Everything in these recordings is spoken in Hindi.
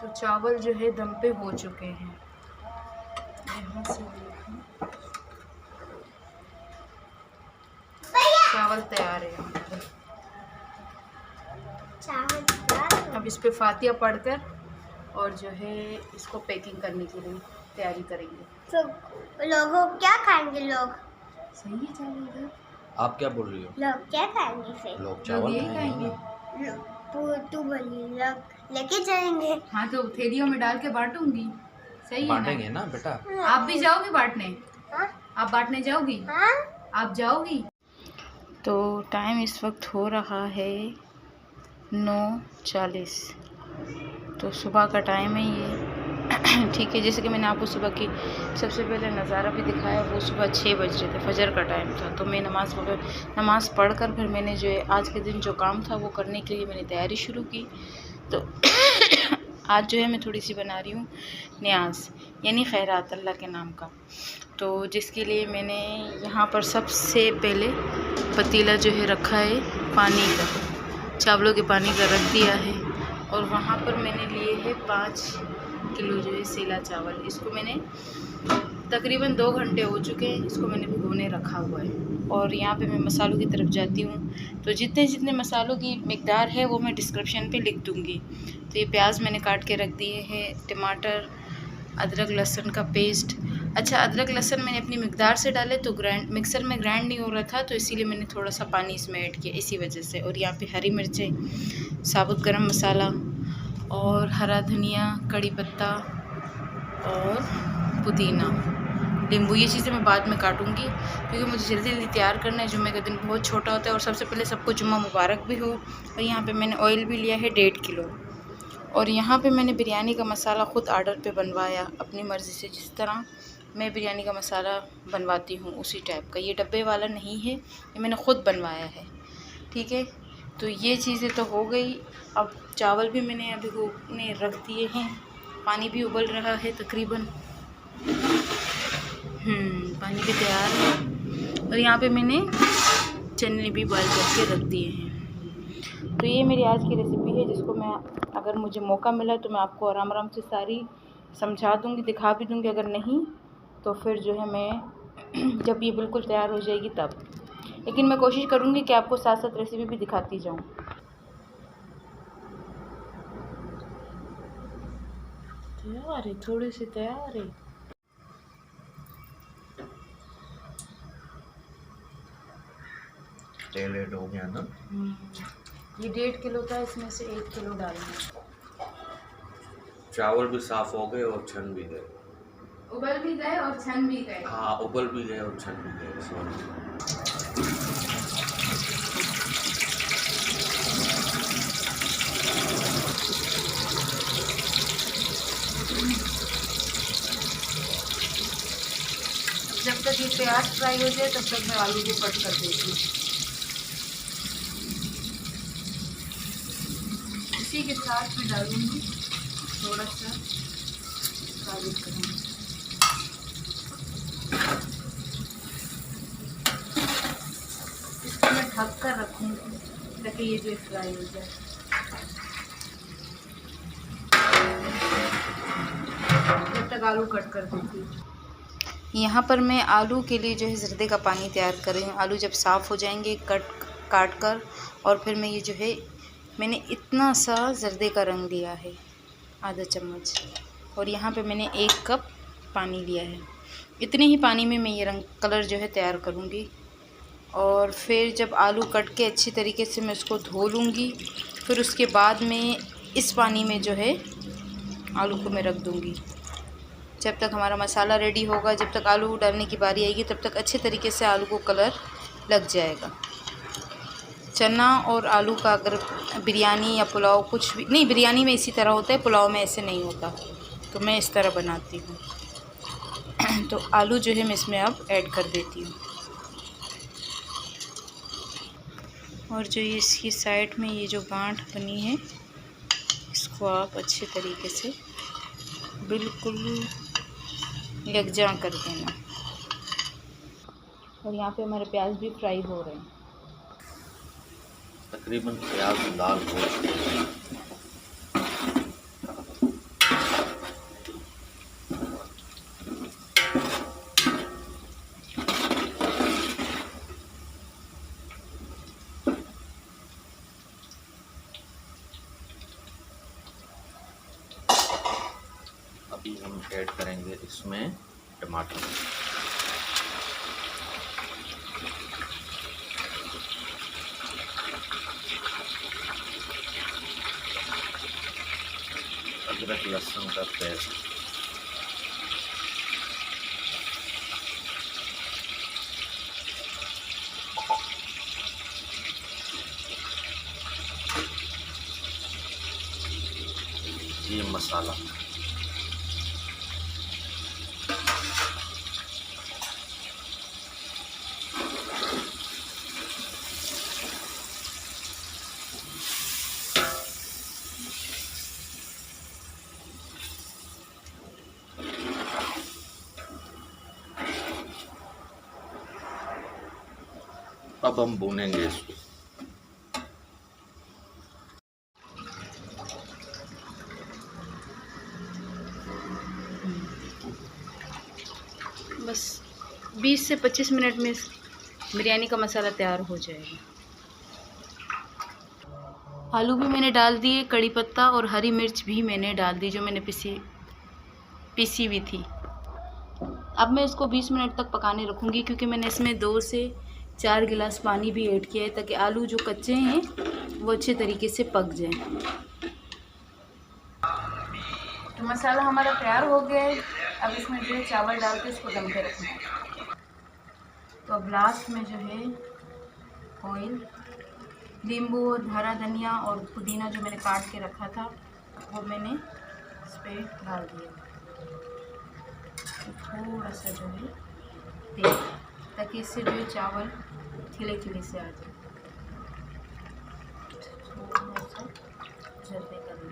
तो चावल जो है दम पे हो चुके हैं। यहाँ से देखें, चावल तैयार है हमारे। अब इस पे फातिया पढ़कर और जो है इसको पैकिंग करने के लिए तैयारी करेंगे। तो लोगों क्या खाएंगे? लोग सही है चावल। आप क्या बोल रही हो? लोग क्या खाएंगे फिर? लोग चावल यही खाएंगे। तू बोली लोग लेके जाएंगे। हाँ तो थैलियों में डाल के बांटूंगी। सही है बांटेंगे ना बेटा। आप भी जाओगी बांटने? हाँ? आप बांटने जाओगी? हाँ? आप जाओगी? तो टाइम इस वक्त हो रहा है 9:40। तो सुबह का टाइम है ये। ठीक है, जैसे कि मैंने आपको सुबह की सबसे पहले नज़ारा भी दिखाया, वो सुबह 6 बज रहे थे, फजर का टाइम था। तो मैं नमाज़ पढ़कर फिर मैंने जो है आज के दिन जो काम था वो करने के लिए मैंने तैयारी शुरू की। तो आज जो है मैं थोड़ी सी बना रही हूँ न्याज़, यानी खैरात अल्लाह के नाम का। तो जिसके लिए मैंने यहाँ पर सबसे पहले पतीला जो है रखा है पानी का, चावलों के पानी का रख दिया है। और वहाँ पर मैंने लिए है 5 किलो जो है सेला चावल। इसको मैंने तकरीबन 2 घंटे हो चुके हैं, इसको मैंने भिगोने रखा हुआ है। और यहाँ पे मैं मसालों की तरफ जाती हूँ। तो जितने जितने मसालों की मिकदार है वो मैं डिस्क्रिप्शन पे लिख दूँगी। तो ये प्याज मैंने काट के रख दिए हैं, टमाटर, अदरक लहसुन का पेस्ट। अच्छा, अदरक लहसुन मैंने अपनी मिकदार से डाले तो मिक्सर में ग्राइंड नहीं हो रहा था, तो इसीलिए मैंने थोड़ा सा पानी इसमें ऐड किया, इसी वजह से। और यहाँ पे हरी मिर्चें, साबुत गरम मसाला और हरा धनिया, कड़ी पत्ता और पुदीना, नींबू, ये चीज़ें मैं बाद में काटूंगी क्योंकि मुझे जल्दी जल्दी तैयार करना है। जुम्मे का दिन बहुत छोटा होता है और सबसे पहले सबको जुम्मा मुबारक भी हो। और यहाँ पे मैंने ऑयल भी लिया है 1.5 किलो। और यहाँ पे मैंने बिरयानी का मसाला ख़ुद आर्डर पे बनवाया अपनी मर्ज़ी से, जिस तरह मैं बिरयानी का मसाला बनवाती हूँ उसी टाइप का। ये डब्बे वाला नहीं है, ये मैंने ख़ुद बनवाया है। ठीक है, तो ये चीज़ें तो हो गई। अब चावल भी मैंने अभी भिगोने रख दिए हैं, पानी भी उबल रहा है तकरीबन। पानी भी तैयार है। और यहाँ पे मैंने चने भी बॉयल करके रख दिए हैं। तो ये मेरी आज की रेसिपी है, जिसको मैं अगर मुझे मौका मिला तो मैं आपको आराम आराम से सारी समझा दूँगी, दिखा भी दूँगी। अगर नहीं तो फिर जो है मैं जब ये बिल्कुल तैयार हो जाएगी तब। लेकिन मैं कोशिश करूँगी कि आपको साथ साथ रेसिपी भी दिखाती जाऊँ। तैयार है, थोड़े से तैयार है। तेल ऐड हो गया ना। ये 1.5 किलो था, इसमें से 1 किलो डालना। चावल भी साफ हो गए और छन भी गए। उबल भी गए और छन भी गए। हाँ, उबल भी गए और छन भी गए। जब तक ये प्याज फ्राई हो जाए तब तक मैं आलू को कट कर देती हूँ। इसी के साथ मैं डालूँगी थोड़ा सा काजू करूँगी। इसको मैं ढक कर रखूँगी ताकि ये जो फ्राई हो जाए। जब तक आलू कट कर देती हूँ। यहाँ पर मैं आलू के लिए जो है ज़र्दे का पानी तैयार कर रही हूँ। आलू जब साफ़ हो जाएंगे काट कर, और फिर मैं ये जो है मैंने इतना सा ज़र्दे का रंग लिया है, आधा चम्मच। और यहाँ पे मैंने 1 कप पानी लिया है। इतने ही पानी में मैं ये रंग कलर जो है तैयार करूँगी। और फिर जब आलू कट के अच्छी तरीके से मैं उसको धो लूँगी, फिर उसके बाद में इस पानी में जो है आलू को मैं रख दूँगी। जब तक हमारा मसाला रेडी होगा, जब तक आलू डालने की बारी आएगी, तब तक अच्छे तरीके से आलू को कलर लग जाएगा। चना और आलू का अगर बिरयानी या पुलाव कुछ भी नहीं, बिरयानी में इसी तरह होता है, पुलाव में ऐसे नहीं होता, तो मैं इस तरह बनाती हूँ। तो आलू जो है मैं इसमें अब ऐड कर देती हूँ। और जो ये इसकी साइड में ये जो गांठ बनी है, इसको आप अच्छे तरीके से बिल्कुल यकजा कर देना। और यहाँ पे हमारे प्याज भी फ्राई हो रहे हैं। तकरीबन प्याज लाल हो चुके हैं। ऐड करेंगे इसमें टमाटर। अदरक लहसुन का पेस्ट। ये मसाला। अब हम भूनेंगे इसको। बस 20 से 25 मिनट में बिरयानी का मसाला तैयार हो जाएगा। आलू भी मैंने डाल दिए, कड़ी पत्ता और हरी मिर्च भी मैंने डाल दी जो मैंने पीसी हुई थी। अब मैं इसको 20 मिनट तक पकाने रखूँगी क्योंकि मैंने इसमें 2 से 4 गिलास पानी भी ऐड किया है ताकि आलू जो कच्चे हैं वो अच्छे तरीके से पक जाए। तो मसाला हमारा तैयार हो गया है। अब इसमें जो है चावल डाल के इसको दम पे रखना है। तो अब लास्ट में जो है ऑयल, नींबू, हरा धनिया और पुदीना जो मैंने काट के रखा था वो मैंने इस पर डाल दिया। तो थोड़ा सा जो है तेल, ताकि इससे जो है चावल खिले खिले से आ जाए। थोड़ा सा जल्दी करना।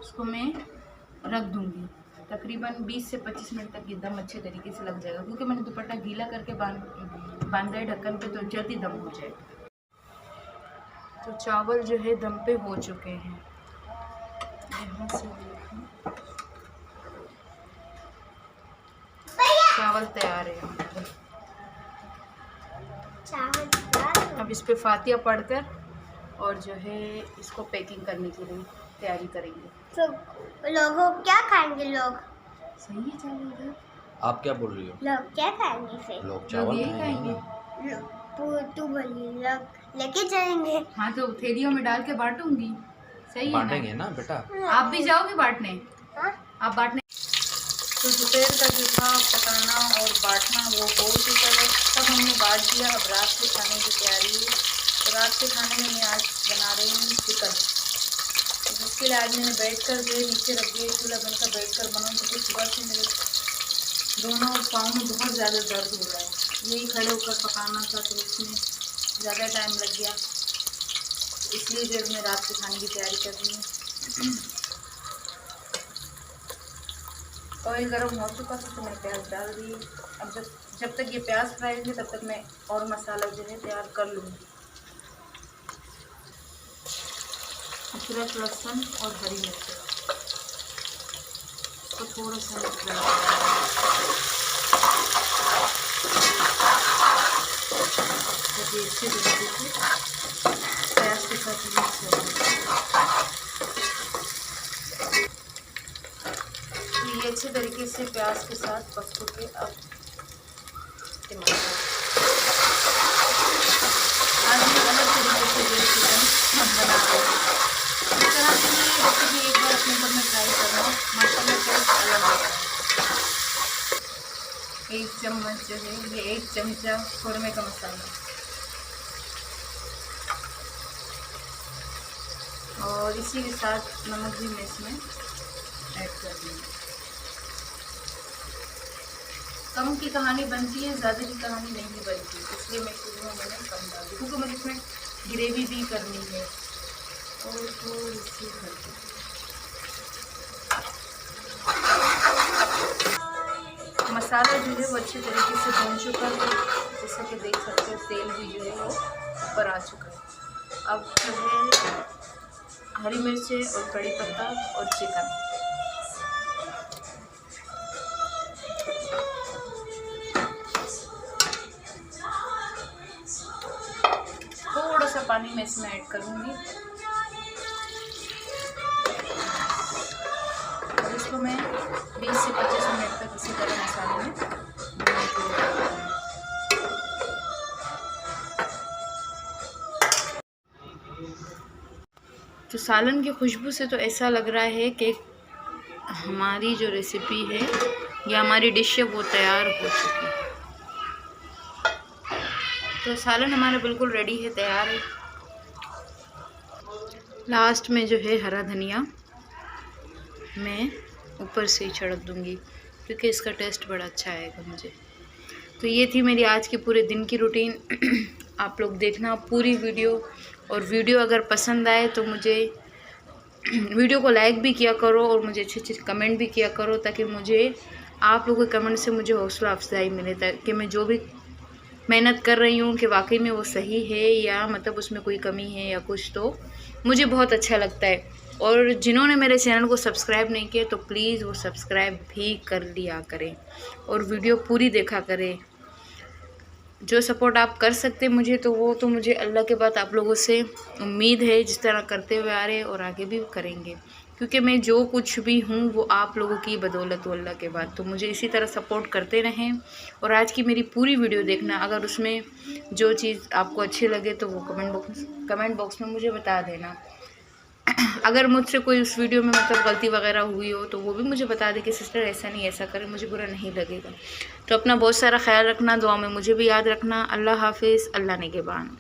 इसको मैं रख दूंगी तकरीबन 20 से 25 मिनट तक ये दम अच्छे तरीके से लग जाएगा क्योंकि मैंने दुपट्टा गीला करके बांधा है ढक्कन पे, तो जल्दी दम हो जाएगा। तो चावल जो है दम पे हो चुके हैं। यहाँ से चावल तैयार है हमारे। अब इस पे फातिया पढ़कर और जो है इसको पैकिंग करने के लिए तैयारी करेंगे। तो लोगों क्या खाएंगे लोग? सही है चावल। आप क्या बोल रही हो? लोग क्या खाएंगे फिर? लोग चावल यही खाएंगे। तू बोली लोग लेके जाएंगे। हाँ तो थैलियों में डाल के बांटूंगी। सही है बांटेंगे ना बेटा। आप भी जाओगे बांटने? हाँ? आप बांटने। तो दोपहर का जो था पकाना और बांटना वो हो चुका है, सब हमने बांट दिया। अब रात के खाने की तैयारी है। तो रात के खाने में मैं आज बना रही हूँ चिकन। तो जिसके लिए आज मैंने बैठकर जो है नीचे रख दिया चूल्हा बनकर बैठकर बनाऊँ, क्योंकि सुबह से मेरे दोनों पाँव में बहुत ज़्यादा दर्द हो रहा है। यही खड़े होकर पकाना था तो उसमें ज़्यादा टाइम लग गया, इसलिए जो मैं रात के खाने की तैयारी कर रही हूँ। ऑयल गर्म हो चुका था तो मैं प्याज डाल दी। अब जब तक ये प्याज फ्राई होंगे तब तक मैं और मसाला जो है तैयार कर लूँगी। अदरक, लहसुन और हरी मिर्च को थोड़ा सा जब ये अच्छे तरीके से प्याज के साथ मिक्स हो जाए, ये अच्छे तरीके से प्याज के साथ पक चुके। अब टमाटर, आज मैं अलग तरीके से जो चिकन बना रही हूँ। इस तरह से मैं जैसे कि एक बार अपने घर में ट्राई करना, माशाल्लाह टेस्ट अलग होता है। 1 चम्मच जो है ये 1 चमचा खुरमे का मसाला और इसी के साथ नमक भी मैं इसमें ऐड कर दूँगी। कम की कहानी बनती है, ज़्यादा की कहानी नहीं बनती, इसलिए मैं शुरू में मैंने कम डाल दी क्योंकि मुझे इसमें ग्रेवी भी करनी है। और थोड़ी सी मसाला जो है वो अच्छे तरीके से भून चुका है, जैसा कि देख सकते हैं तेल भी जो है वो ऊपर आ चुका है। अब जो है हरी मिर्च और कड़ी पत्ता और चिकन पानी मैं इसमें ऐड करूँगी और इसको मैं 20 से 25 मिनट तक इसी तरह मसाले में भून के रखूँगी। तो सालन की खुशबू से तो ऐसा लग रहा है कि हमारी जो रेसिपी है या हमारी डिश है वो तैयार हो चुकी है। तो सालन हमारा बिल्कुल रेडी है, तैयार है। लास्ट में जो है हरा धनिया मैं ऊपर से ही छिड़क दूँगी क्योंकि इसका टेस्ट बड़ा अच्छा आएगा मुझे। तो ये थी मेरी आज की पूरे दिन की रूटीन। आप लोग देखना पूरी वीडियो, और वीडियो अगर पसंद आए तो मुझे वीडियो को लाइक भी किया करो और मुझे अच्छे अच्छे कमेंट भी किया करो, ताकि मुझे आप लोगों के कमेंट से मुझे हौसला अफजाई मिले, ताकि मैं जो भी मेहनत कर रही हूँ कि वाकई में वो सही है या मतलब उसमें कोई कमी है या कुछ, तो मुझे बहुत अच्छा लगता है। और जिन्होंने मेरे चैनल को सब्सक्राइब नहीं किया तो प्लीज़ वो सब्सक्राइब भी कर लिया करें और वीडियो पूरी देखा करें। जो सपोर्ट आप कर सकते मुझे, तो वो तो मुझे अल्लाह के बाद आप लोगों से उम्मीद है, जिस तरह करते हुए आ रहे और आगे भी करेंगे, क्योंकि मैं जो कुछ भी हूँ वो आप लोगों की बदौलत अल्लाह के बाद। तो मुझे इसी तरह सपोर्ट करते रहें और आज की मेरी पूरी वीडियो देखना। अगर उसमें जो चीज़ आपको अच्छी लगे तो वो कमेंट बॉक्स में मुझे बता देना। अगर मुझसे कोई उस वीडियो में मतलब गलती वगैरह हुई हो तो वो भी मुझे बता दे कि सिस्टर ऐसा नहीं ऐसा करें, मुझे बुरा नहीं लगेगा। तो अपना बहुत सारा ख्याल रखना, दुआ में मुझे भी याद रखना। अल्लाह हाफिज़, अल्लाह निगहबान।